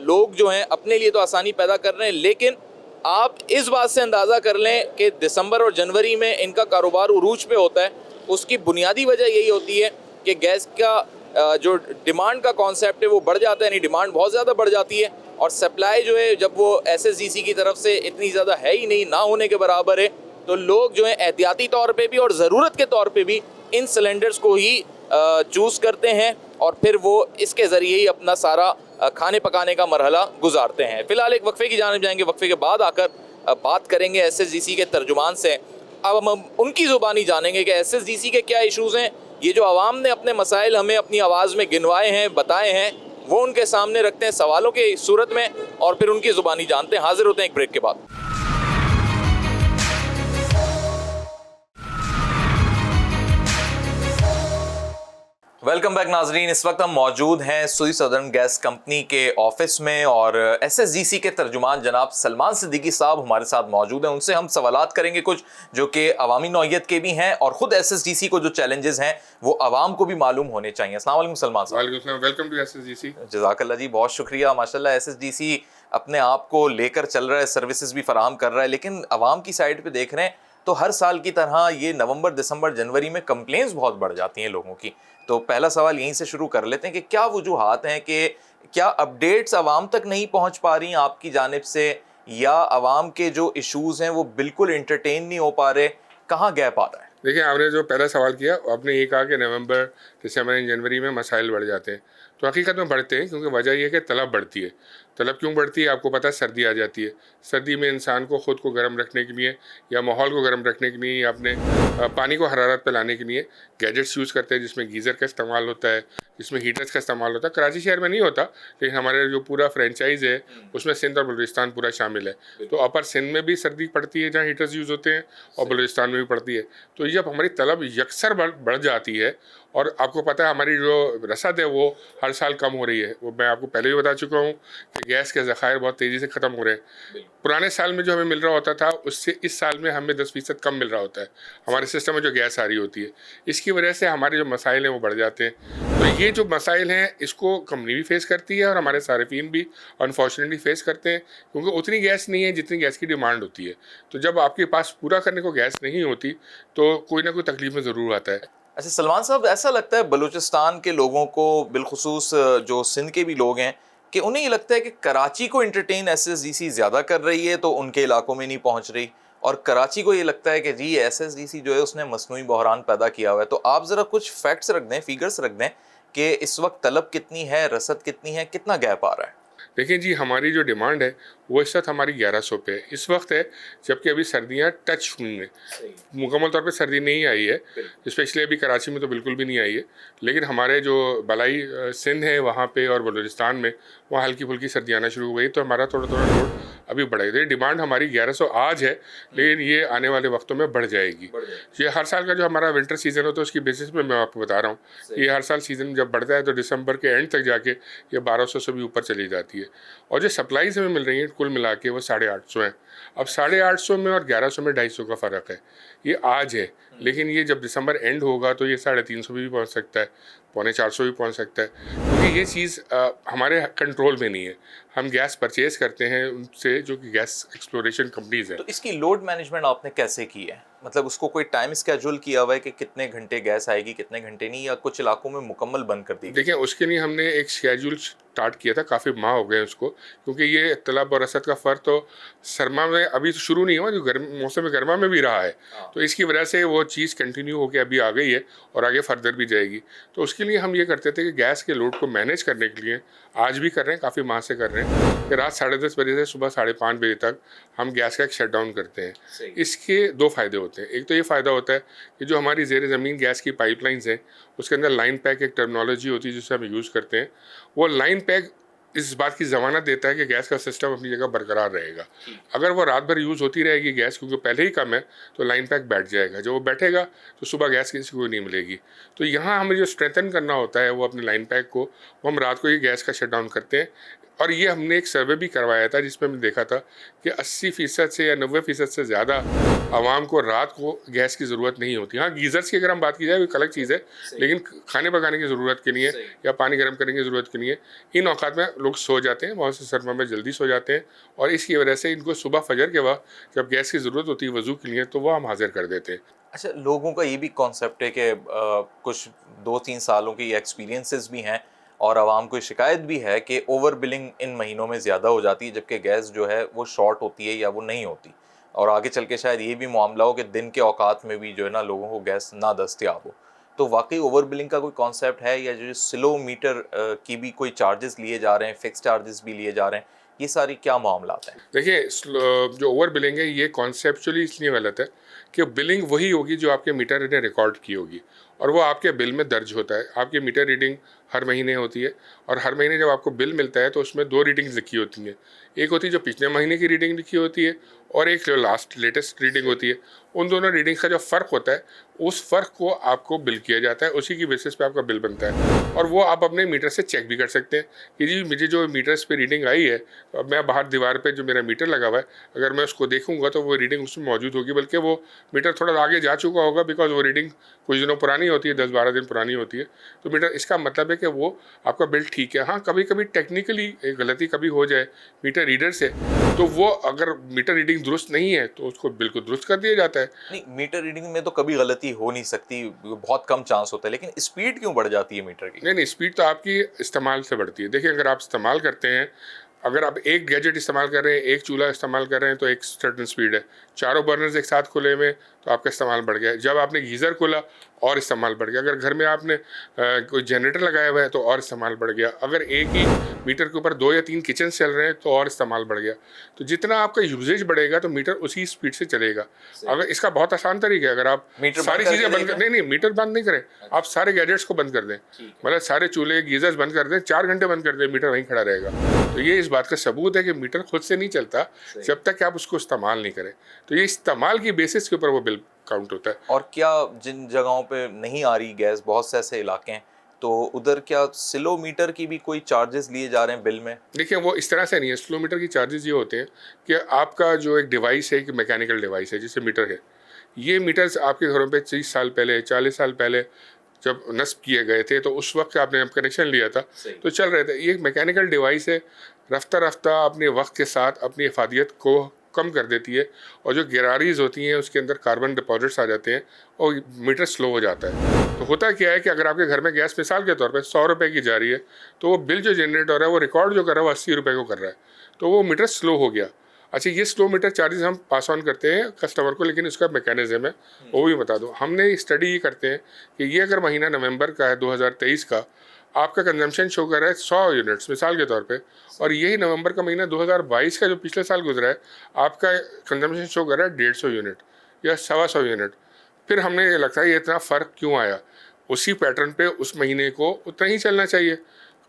लोग जो हैं अपने लिए तो आसानी पैदा कर रहे हैं, लेकिन आप इस बात से अंदाज़ा कर लें कि दिसंबर और जनवरी में इनका कारोबार उरूज पे होता है। उसकी बुनियादी वजह यही होती है कि गैस का जो डिमांड का कॉन्सेप्ट है वो बढ़ जाता है, यानी डिमांड बहुत ज़्यादा बढ़ जाती है और सप्लाई जो है जब वो SSGC की तरफ से इतनी ज़्यादा है ही नहीं, ना होने के बराबर है, तो लोग जो है एहतियाती तौर पे भी और ज़रूरत के तौर पे भी इन सिलेंडर्स को ही चूज़ करते हैं और फिर वो इसके ज़रिए ही अपना सारा खाने पकाने का मरहला गुजारते हैं। फ़िलहाल एक वक्फ़े की जानिब जाएंगे, वक्फ़े के बाद आकर बात करेंगे SSGC के तर्जुमान से। अब हम उनकी ज़ुबानी जानेंगे कि SSGC के क्या इशूज़ हैं, ये जो आवाम ने अपने मसाइल हमें अपनी आवाज़ में गिनवाए हैं, बताए हैं, वो उनके सामने रखते हैं सवालों के सूरत में और फिर उनकी ज़ुबानी जानते हैं। हाजिर होते हैं एक ब्रेक के बाद। वेलकम बैक नाजरीन, इस वक्त हम मौजूद हैं सुई सदर्न गैस कंपनी के ऑफिस में और SSGC के तर्जुमान जनाब सलमान सिद्दीकी साहब हमारे साथ मौजूद हैं। उनसे हम सवालात करेंगे कुछ जो कि अवामी नौइयत के भी हैं और ख़ुद SSGC को जो चैलेंजेस हैं वो आवाम को भी मालूम होने चाहिए। अस्सलाम वालेकुम सलमान साहब। वालेकुम सलाम, वेलकम टू SSGC। जज़ाकल्लाह जी, बहुत शुक्रिया। माशाल्लाह SSGC अपने आप को लेकर चल रहा है, सर्विसेज भी फराहम कर रहा है, लेकिन आवाम की साइड पर देख रहे हैं तो हर साल की तरह ये नवंबर, दिसंबर, जनवरी में कंप्लेंट्स बहुत बढ़ जाती हैं लोगों की। तो पहला सवाल यहीं से शुरू कर लेते हैं कि क्या वजूहात हैं कि क्या अपडेट्स आवाम तक नहीं पहुंच पा रही आपकी जानिब से, या आवाम के जो इश्यूज़ हैं वो बिल्कुल इंटरटेन नहीं हो पा रहे, कहाँ गैप आ रहा है? देखिए, आपने जो पहला सवाल किया, आपने ये कहा कि नवंबर, दिसंबर, जनवरी में मसाइल बढ़ जाते हैं, तो हकीकत में बढ़ते हैं क्योंकि वजह ये है कि तलब बढ़ती है। तलब क्यों बढ़ती है? आपको पता है सर्दी आ जाती है। सर्दी में इंसान को ख़ुद को गर्म रखने के लिए या माहौल को गर्म रखने के लिए या अपने पानी को हरारत पे लाने के लिए गैजेट्स यूज़ करते हैं, जिसमें गीज़र का इस्तेमाल होता है, जिसमें हीटर्स का इस्तेमाल होता है। कराची शहर में नहीं होता, लेकिन हमारे जो पूरा फ्रेंचाइज़ है उसमें सिंध और बलूचिस्तान पूरा शामिल है। तो अपर सिंध में भी सर्दी पड़ती है जहाँ हीटर्स यूज़ होते हैं, और बलूचिस्तान में भी पड़ती है। तो जब हमारी तलब यकसर बढ़ जाती है, और आपको पता है हमारी जो रसद है वो हर साल कम हो रही है। वो मैं आपको पहले भी बता चुका हूँ कि गैस के ज़खायर बहुत तेज़ी से ख़त्म हो रहे हैं। पुराने साल में जो हमें मिल रहा होता था उससे इस साल में हमें 10% कम मिल रहा होता है हमारे सिस्टम में जो गैस आ रही होती है। इसकी वजह से हमारे जो मसाइल हैं वो बढ़ जाते हैं। तो ये जो मसाइल हैं इसको कंपनी भी फेस करती है और हमारे सारिफीन भी अनफॉर्चुनेटली फेस करते हैं, क्योंकि उतनी गैस नहीं है जितनी गैस की डिमांड होती है। तो जब आपके पास पूरा करने को गैस नहीं होती तो कोई ना कोई तकलीफ में ज़रूर आता है। अच्छा सलमान साहब, ऐसा लगता है बलूचिस्तान के लोगों को, बिलखुसूस जो सिंध के भी लोग हैं, कि उन्हें ये लगता है कि कराची को एंटरटेन SSDC ज़्यादा कर रही है तो उनके इलाकों में नहीं पहुंच रही, और कराची को ये लगता है कि जी SSDC जो है उसने मसनूई बहरान पैदा किया हुआ है। तो आप ज़रा कुछ फैक्ट्स रख दें, फिगर्स रख दें कि इस वक्त तलब कितनी है, रसद कितनी है, कितना गैप आ रहा है। देखिए जी, हमारी जो डिमांड है वो इस वक्त हमारी 1100 पे इस वक्त है, जबकि अभी सर्दियाँ टच हुई हैं। मुकम्मल तौर पे सर्दी नहीं आई है, स्पेशली अभी कराची में तो बिल्कुल भी नहीं आई है, लेकिन हमारे जो बलाई सिंध है वहाँ पे और बलूचिस्तान में वहाँ हल्की फुल्की सर्दी आना शुरू हो गई। तो हमारा थोड़ा थोड़ा लोड अभी बढ़ेगा। डिमांड हमारी 1100 आज है, लेकिन ये आने वाले वक्तों में बढ़ जाएगी। ये हर साल का जो हमारा विंटर सीज़न होता है उसकी बेसिस पे मैं आपको बता रहा हूँ, ये हर साल सीज़न जब बढ़ता है तो दिसंबर के एंड तक जाके ये 1200 से भी ऊपर चली जाती है। और जो सप्लाईज हमें मिल रही हैं कुल मिला के वो 850 हैं। अब 850 में और 1100 में 250 का फ़र्क है। ये आज है, लेकिन ये जब दिसंबर एंड होगा तो ये 350 भी पहुंच सकता है, 350 भी पहुंच सकता है, क्योंकि ये चीज़ हमारे कंट्रोल में नहीं है। हम गैस परचेज़ करते हैं उनसे जो कि गैस एक्सप्लोरेशन कंपनीज हैं। तो इसकी लोड मैनेजमेंट आपने कैसे की है? मतलब उसको कोई टाइम स्केड्यूल किया हुआ है कि कितने घंटे गैस आएगी, कितने घंटे नहीं, या कुछ इलाकों में मुकम्मल बंद कर दी? देखिए, उसके लिए हमने एक शेड्यूल स्टार्ट किया था, काफ़ी माह हो गए उसको, क्योंकि ये तलब और रसद का फ़र्क तो सरमा में अभी तो शुरू नहीं हुआ, जो मौसम गर्मा में भी रहा है। तो इसकी वजह से वो चीज़ कंटिन्यू होकर अभी आ गई है और आगे फर्दर भी जाएगी। तो उसके लिए हम ये करते थे कि गैस के लोड को मैनेज करने के लिए आज भी कर रहे हैं, काफ़ी माह से कर रहे हैं, कि रात 10:30 बजे से सुबह 5:30 बजे तक हम गैस का एक शट डाउन करते हैं। इसके 2 फ़ायदे होते हैं। एक तो ये फ़ायदा होता है कि जो हमारी ज़ेर ज़मीन गैस की पाइपलाइंस हैं उसके अंदर लाइन पैक एक टर्मिनोलॉजी होती है जिसे हम यूज़ करते हैं। वो लाइन पैक इस बात की ज़मानत देता है कि गैस का सिस्टम अपनी जगह बरकरार रहेगा। अगर वो रात भर यूज़ होती रहेगी गैस, क्योंकि पहले ही कम है, तो लाइन पैक बैठ जाएगा। जब वो बैठेगा तो सुबह गैस किसी को नहीं मिलेगी। तो यहाँ हमें जो स्ट्रेंथन करना होता है वो अपने लाइन पैक को, वो हम रात को ही गैस का शट डाउन करते हैं। और ये हमने एक सर्वे भी करवाया था जिसमें हमने देखा था कि 80% से या 90% से ज़्यादा आवाम को रात को गैस की ज़रूरत नहीं होती। हाँ, गीज़र्स की अगर हम बात की जाए वो एक अलग चीज़ है, लेकिन खाने पकाने की ज़रूरत के लिए या पानी गर्म करने की ज़रूरत के लिए इन औकात में लोग सो जाते हैं, बहुत से सरमा में जल्दी सो जाते हैं, और इसकी वजह से इनको सुबह फजर के वक्त जब गैस की ज़रूरत होती है वज़ू के लिए तो वह हम हाजिर कर देते हैं। अच्छा, लोगों का ये भी कॉन्सेप्ट है कि कुछ 2-3 सालों के एक्सपीरियंसेस भी हैं और आवाम को शिकायत भी है कि ओवर बिलिंग इन महीनों में ज़्यादा हो जाती है, जबकि गैस जो है वो शॉर्ट होती है या वो नहीं होती, और आगे चल के शायद ये भी मामला हो कि दिन के औकात में भी जो है ना लोगों को गैस ना दस्तयाब हो। तो वाकई ओवर बिलिंग का कोई कॉन्सेप्ट है, या जो स्लो मीटर की भी कोई चार्जेस लिए जा रहे हैं, फिक्स चार्जेस भी लिए जा रहे हैं, ये सारी क्या मामला है? देखिए, जो ओवर बिलिंग है ये कॉन्सेप्चुअली इसलिए गलत है कि बिलिंग वही होगी जो आपके मीटर ने रिकॉर्ड की होगी, और वो आपके बिल में दर्ज होता है। आपकी मीटर रीडिंग हर महीने होती है, और हर महीने जब आपको बिल मिलता है तो उसमें 2 रीडिंग्स लिखी होती हैं। एक होती है जो पिछले महीने की रीडिंग लिखी होती है, और एक जो लेटेस्ट रीडिंग होती है। उन दोनों रीडिंग्स का जो फ़र्क होता है उस फ़र्क को आपको बिल किया जाता है, उसी की बेसिस पे आपका बिल बनता है, और वो आप अपने मीटर से चेक भी कर सकते हैं कि जी मुझे जो मीटर्स पे रीडिंग आई है, तो अब मैं बाहर दीवार पे जो मेरा मीटर लगा हुआ है अगर मैं उसको देखूंगा तो वो रीडिंग उसमें मौजूद होगी, बल्कि वो मीटर थोड़ा आगे जा चुका होगा, बिकॉज वो रीडिंग कुछ दिनों पुरानी होती है, 10-12 दिन पुरानी होती है। तो मीटर, इसका मतलब है कि वो आपका बिल ठीक है। हाँ, कभी कभी टेक्निकली गलती कभी हो जाए मीटर रीडर से, तो वो अगर मीटर रीडिंग दुरुस्त नहीं है तो उसको बिल्कुल दुरुस्त कर दिया जाता है। नहीं, मीटर रीडिंग में तो कभी गलती हो नहीं सकती, बहुत कम चांस होता है, लेकिन स्पीड क्यों बढ़ जाती है मीटर की? नहीं, स्पीड तो आपकी इस्तेमाल से बढ़ती है। देखिए, अगर आप इस्तेमाल करते हैं, अगर आप एक गैजेट इस्तेमाल कर रहे हैं, एक चूल्हा इस्तेमाल कर रहे हैं तो एक सर्टेन स्पीड है। चारों बर्नर्स एक साथ खुले में तो आपका इस्तेमाल बढ़ गया। जब आपने गीज़र खोला और इस्तेमाल बढ़ गया। अगर घर में आपने कोई जनरेटर लगाया हुआ है तो और इस्तेमाल बढ़ गया। अगर एक ही मीटर के ऊपर 2 या 3 किचन चल रहे हैं तो और इस्तेमाल बढ़ गया। तो जितना आपका यूजेज बढ़ेगा तो मीटर उसी स्पीड से चलेगा। अगर इसका बहुत आसान तरीका है, अगर आप सारी चीज़ें बंद कर, नहीं मीटर बंद नहीं करें, आप सारे गैजेट्स को बंद कर दें, मतलब सारे चूल्हे गीजर्स बंद कर दें, 4 घंटे बंद कर दें, मीटर वहीं खड़ा रहेगा। तो ये इस बात का सबूत है कि मीटर खुद से नहीं चलता जब तक कि आप उसको इस्तेमाल नहीं करें। तो ये इस्तेमाल की बेसिस के ऊपर वो बिल काउंट होता है। और क्या जिन जगहों पे नहीं आ रही गैस, बहुत से ऐसे इलाके हैं, तो उधर क्या स्लो मीटर की भी कोई चार्जेस लिए जा रहे हैं बिल में? देखिए वो इस तरह से नहीं है। स्लो मीटर की चार्जेस ये होते हैं कि आपका जो एक डिवाइस है, एक मैकेनिकल डिवाइस है जिससे मीटर है, ये मीटर्स आपके घरों पे 30 साल पहले 40 साल पहले जब नस्ब किए गए थे तो उस वक्त आपने कनेक्शन लिया था तो चल रहे थे। ये एक मैकेनिकल डिवाइस है, रफ्ता रफ्ता अपने वक्त के साथ अपनी इफादियत को कम कर देती है और जो गिरारीज होती हैं उसके अंदर कार्बन डिपॉजिट्स आ जाते हैं और मीटर स्लो हो जाता है। तो होता क्या है कि अगर आपके घर में गैस मिसाल के तौर पे 100 रुपये की जा रही है तो वो बिल जो जनरेट हो रहा है वो रिकॉर्ड जो कर रहा है वो 80 रुपये को कर रहा है, तो वो मीटर स्लो हो गया। अच्छा, ये स्लो मीटर चार्जेस हम पास ऑन करते हैं कस्टमर को, लेकिन उसका मैकेनिज्म है वो भी बता दूँ। हमने स्टडी ये करते हैं कि ये अगर महीना नवंबर का है 2023 का, आपका कंजम्पशन शो कर रहा है 100 यूनिट्स मिसाल के तौर पे, और यही नवंबर का महीना 2022 का जो पिछले साल गुजरा है आपका कंजम्पशन शो कर रहा है 150 यूनिट या 125 यूनिट। फिर हमने ये लगता है ये इतना फ़र्क क्यों आया, उसी पैटर्न पे उस महीने को उतना ही चलना चाहिए,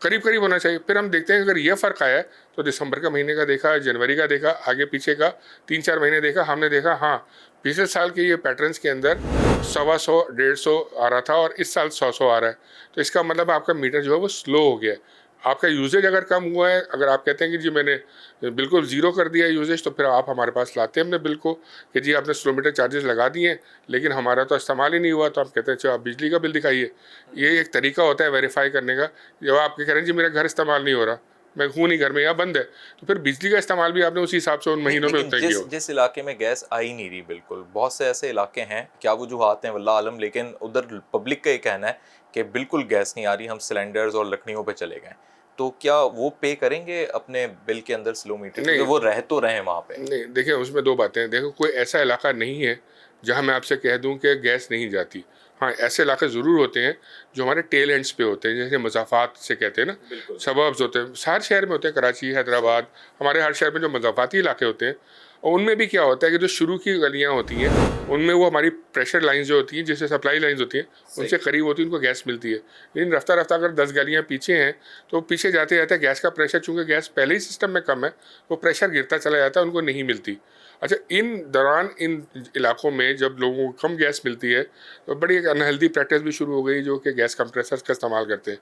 करीब करीब होना चाहिए। फिर हम देखते हैं अगर ये फ़र्क आया है तो दिसंबर का महीने का देखा, जनवरी का देखा, आगे पीछे का 3-4 महीने देखा, हमने देखा हाँ पिछले साल के ये पैटर्न्स के अंदर 125, 150 आ रहा था और इस साल 100 आ रहा है। तो इसका मतलब आपका मीटर जो है वो स्लो हो गया है। आपका यूजेज अगर कम हुआ है, अगर आप कहते हैं कि जी मैंने बिल्कुल ज़ीरो कर दिया यूजेज, तो फिर आप हमारे पास लाते हैं अपने बिल को कि जी आपने स्लो मीटर चार्जेस लगा दिए लेकिन हमारा तो इस्तेमाल ही नहीं हुआ, तो आप कहते हैं चलो आप बिजली का बिल दिखाइए। ये एक तरीका होता है वेरीफाई करने का। जब आप कह रहे हैं जी मेरा घर इस्तेमाल नहीं हो रहा, मैं हूँ नहीं घर में या बंद है, तो फिर बिजली का इस्तेमाल भी आपने उसी हिसाब से उन महीनों में उतना किया। जिस इलाके में गैस आ ही नहीं रही, बिल्कुल बहुत से ऐसे इलाके हैं, क्या वजूहात हैं वल्लाह आलम, लेकिन उधर पब्लिक का ये कहना है कि बिल्कुल गैस नहीं आ रही, हम सिलेंडर्स और लकड़ियों पे चले गए, तो क्या वो पे करेंगे अपने बिल के अंदर स्लो मीटर? नहीं, वो रह तो रहे वहाँ पे। नहीं, देखिए उसमें दो बातें हैं। देखो कोई ऐसा इलाका नहीं है जहाँ मैं आपसे कह दूँ कि गैस नहीं जाती। हाँ, ऐसे इलाके ज़रूर होते हैं जो हमारे टेल एंड्स पे होते हैं, जैसे मज़ाफ़ात से कहते हैं ना, सबब्स होते हैं, हर शहर में होते हैं, कराची, हैदराबाद, हमारे हर शहर में जो मज़ाफ़ाती इलाके होते हैं, और उनमें भी क्या होता है कि जो शुरू की गलियाँ होती हैं उनमें वो हमारी प्रेशर लाइंस जो होती हैं, जैसे सप्लाई लाइंस होती हैं, उनसे करीब होती है, उनको गैस मिलती है। लेकिन रफ्ता रफ्ता अगर 10 गलियाँ पीछे हैं तो पीछे जाते जाते गैस का प्रेशर, चूँकि गैस पहले ही सिस्टम में कम है, वो प्रेशर गिरता चला जाता है, उनको नहीं मिलती। अच्छा, इन दौरान इन इलाकों में जब लोगों को कम गैस मिलती है तो बड़ी एक अनहेल्दी प्रैक्टिस भी शुरू हो गई, जो कि गैस कंप्रेसर्स का इस्तेमाल करते हैं।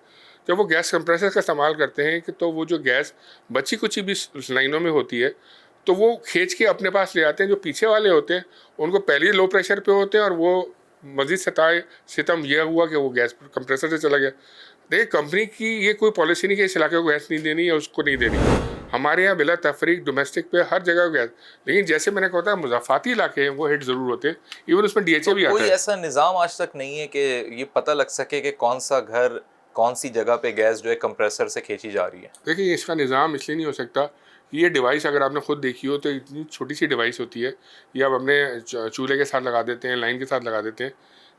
जब वो गैस कंप्रेसर्स का इस्तेमाल करते हैं कि तो वो जो गैस बची कुछ भी लाइनों में होती है तो वो खींच के अपने पास ले आते हैं। जो पीछे वाले होते हैं उनको पहले ही लो प्रेशर पे होते हैं और वो मज़ीद सितम यह हुआ कि वो गैस कंप्रेसर से चला गया। देखिए कंपनी की ये कोई पॉलिसी नहीं कि इस इलाके को गैस नहीं देनी या उसको नहीं देनी। हमारे यहाँ बिला तफरीक डोमेस्टिक पे हर जगह गैस, लेकिन जैसे मैंने कहा था मुज़ाफ़ाती इलाके हैं वो हिट ज़रूर होते हैं, इवन उसमें DHA भी आता है। कोई ऐसा निज़ाम आज तक नहीं है कि ये पता लग सके कि कौन सा घर कौन सी जगह पे गैस जो है कंप्रेसर से खींची जा रही है? देखिए इसका निज़ाम इसलिए नहीं हो सकता कि ये डिवाइस अगर आपने खुद देखी हो तो इतनी छोटी सी डिवाइस होती है, ये आप अपने चूल्हे के साथ लगा देते हैं, लाइन के साथ लगा देते हैं,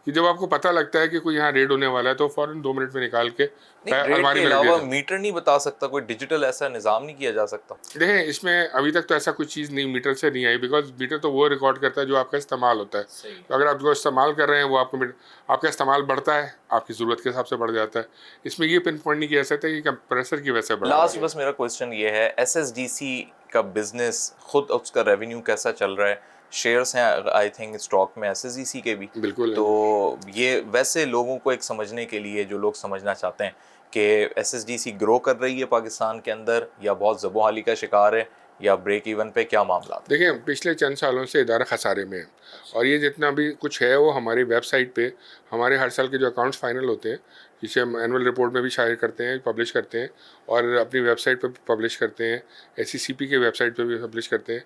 कि जब आपको पता लगता है कि कोई यहाँ रेड होने वाला है तो फ़ौरन 2 मिनट में निकाल के अलमारी में रख देते। मीटर नहीं बता सकता, कोई डिजिटल ऐसा निज़ाम नहीं किया जा सकता? देखें इसमें अभी तक तो ऐसा कोई चीज़ नहीं मीटर से नहीं आई, बिकॉज मीटर तो वो रिकॉर्ड करता है जो आपका इस्तेमाल होता है। तो अगर आप जो इस्तेमाल कर रहे हैं वो आपका इस्तेमाल बढ़ता है, आपकी ज़रूरत के हिसाब से बढ़ जाता है। इसमें ये पिन पॉइंट नहीं किया जा सकता कि कंप्रेसर की वजह से बढ़ा। लास्ट बस मेरा क्वेश्चन ये है, SSDC का बिजनेस खुद उसका रेवेन्यू कैसा चल रहा है? शेयर्स हैं आई थिंक स्टॉक में SSDC के भी, बिल्कुल। तो ये वैसे लोगों को एक समझने के लिए, जो लोग समझना चाहते हैं कि SSDC ग्रो कर रही है पाकिस्तान के अंदर या बहुत ज़बोहाली का शिकार है या ब्रेक इवन पे, क्या मामला? देखिए पिछले चंद सालों से इदारा खसारे में है और ये जितना भी कुछ है वो हमारी वेबसाइट पे हमारे हर साल के जो अकाउंट्स फाइनल होते हैं, जिसे हम एनुअल रिपोर्ट में भी शायर करते हैं, पब्लिश करते हैं और अपनी वेबसाइट पे पब्लिश करते हैं, SECP के वेबसाइट पे भी पब्लिश करते हैं,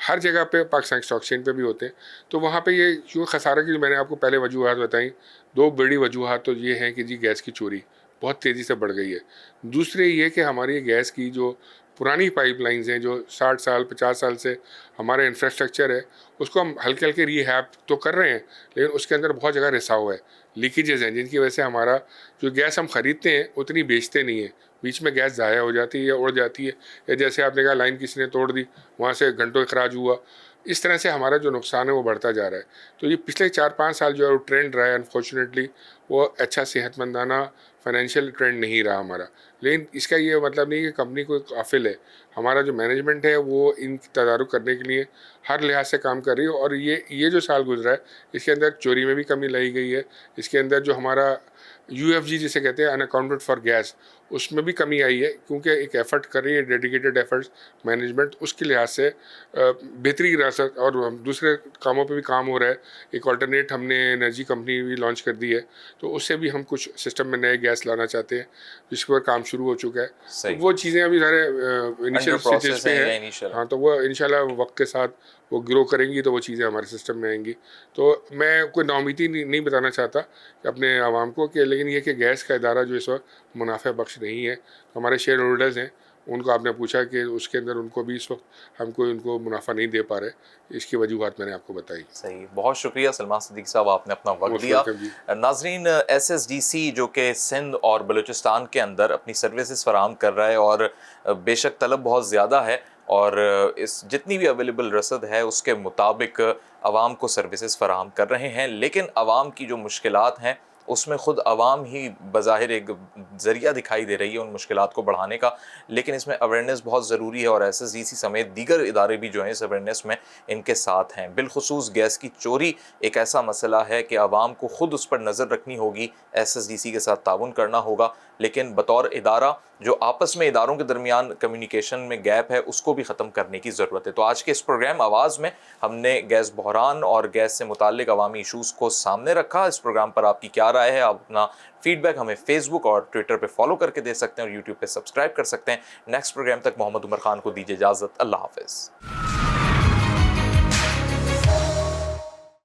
हर जगह पे पाकिस्तान स्टॉक एक्सचेंज पे भी होते हैं। तो वहाँ पे ये क्यों खसारा की मैंने आपको पहले वजूहत बताई, 2 बड़ी वजूहत तो ये हैं कि जी गैस की चोरी बहुत तेज़ी से बढ़ गई है। दूसरे ये कि हमारी गैस की जो पुरानी पाइपलाइंस हैं जो 60 साल 50 साल से हमारे इंफ्रास्ट्रक्चर है, उसको हम हल्के हल्के रीहैब तो कर रहे हैं, लेकिन उसके अंदर बहुत जगह रिसाव है, लीकेजेस हैं, जिनकी वजह से हमारा जो गैस हम ख़रीदते हैं उतनी बेचते नहीं है, बीच में गैस ज़ाया हो जाती है या उड़ जाती है, या जैसे आपने कहा लाइन किसी ने तोड़ दी, वहाँ से घंटों खराज हुआ, इस तरह से हमारा जो नुकसान है वो बढ़ता जा रहा है। तो ये पिछले 4-5 साल जो है वो ट्रेंड रहा है, अनफॉर्चुनेटली वो अच्छा सेहतमंदाना फाइनेंशियल ट्रेंड नहीं रहा हमारा। लेकिन इसका ये मतलब नहीं कि कंपनी कोई काफिल है, हमारा जो मैनेजमेंट है वो इन तदारुक करने के लिए हर लिहाज से काम कर रही है। और ये जो साल गुजरा है इसके अंदर चोरी में भी कमी लाई गई है, इसके अंदर जो हमारा UFG जिसे कहते हैं अनअकाउंटेड फॉर गैस, उसमें भी कमी आई है, क्योंकि एक एफर्ट कर रही है डेडिकेटेड एफर्ट्स मैनेजमेंट, उसके लिहाज से बेहतरी की रास्ता और दूसरे कामों पे भी काम हो रहा है। एक अल्टरनेट हमने एनर्जी कंपनी भी लॉन्च कर दी है, तो उससे भी हम कुछ सिस्टम में नए गैस लाना चाहते हैं, जिस पर काम शुरू हो चुका है। तो वो चीज़ें अभी सारे इनिशियल स्टेजेस पे हैं। हाँ, तो वो इंशाल्लाह वक्त के साथ वो ग्रो करेंगी तो वो चीज़ें हमारे सिस्टम में आएंगी। तो मैं कोई नाउमीदी नहीं बताना चाहता कि अपने आवाम को कि, लेकिन ये कि गैस का इदारा जो इस वक्त मुनाफे बख्श नहीं है, तो हमारे शेयर होल्डर्स हैं, उनको आपने पूछा कि उसके अंदर उनको भी इस वक्त हम कोई उनको मुनाफा नहीं दे पा रहे, इसकी वजूहत मैंने आपको बताई। सही, बहुत शुक्रिया सलमान सिद्दीकी साहब, आपने अपना वक्त दिया। नाजरीन, SSDC जो कि सिंध और बलूचिस्तान के अंदर अपनी सर्विसेज फराहम कर रहा है और बेशक तलब बहुत ज़्यादा है और इस जितनी भी अवेलेबल रसद है उसके मुताबिक आवाम को सर्विसेज फराहम कर रहे हैं, लेकिन आवाम की जो मुश्किलात हैं उसमें ख़ुद आवाम ही बज़ाहिर एक ज़रिया दिखाई दे रही है उन मुश्किलात को बढ़ाने का, लेकिन इसमें अवेयरनेस बहुत ज़रूरी है और SSDC समेत दीगर इदारे भी जो हैं इस अवेयरनेस में इनके साथ हैं। बिलखुसूस गैस की चोरी एक ऐसा मसला है कि आवाम को ख़ुद उस पर नज़र रखनी होगी, SSDC के साथ ताउन करना होगा, लेकिन बतौर इदारा जो आपस में इदारों के दरमियान कम्युनिकेशन में गैप है उसको भी ख़त्म करने की ज़रूरत है। तो आज के इस प्रोग्राम आवाज़ में हमने गैस बहरान और गैस से मुताल्लिक अवामी इशूज़ को सामने रखा। इस प्रोग्राम पर आपकी क्या राय है? आप अपना फीडबैक हमें फेसबुक और ट्विटर पे फॉलो करके दे सकते हैं और यूट्यूब पे सब्सक्राइब कर सकते हैं। नेक्स्ट प्रोग्राम तक मोहम्मद उमर खान को दीजिए इजाज़त। अल्लाह हाफ़िज़।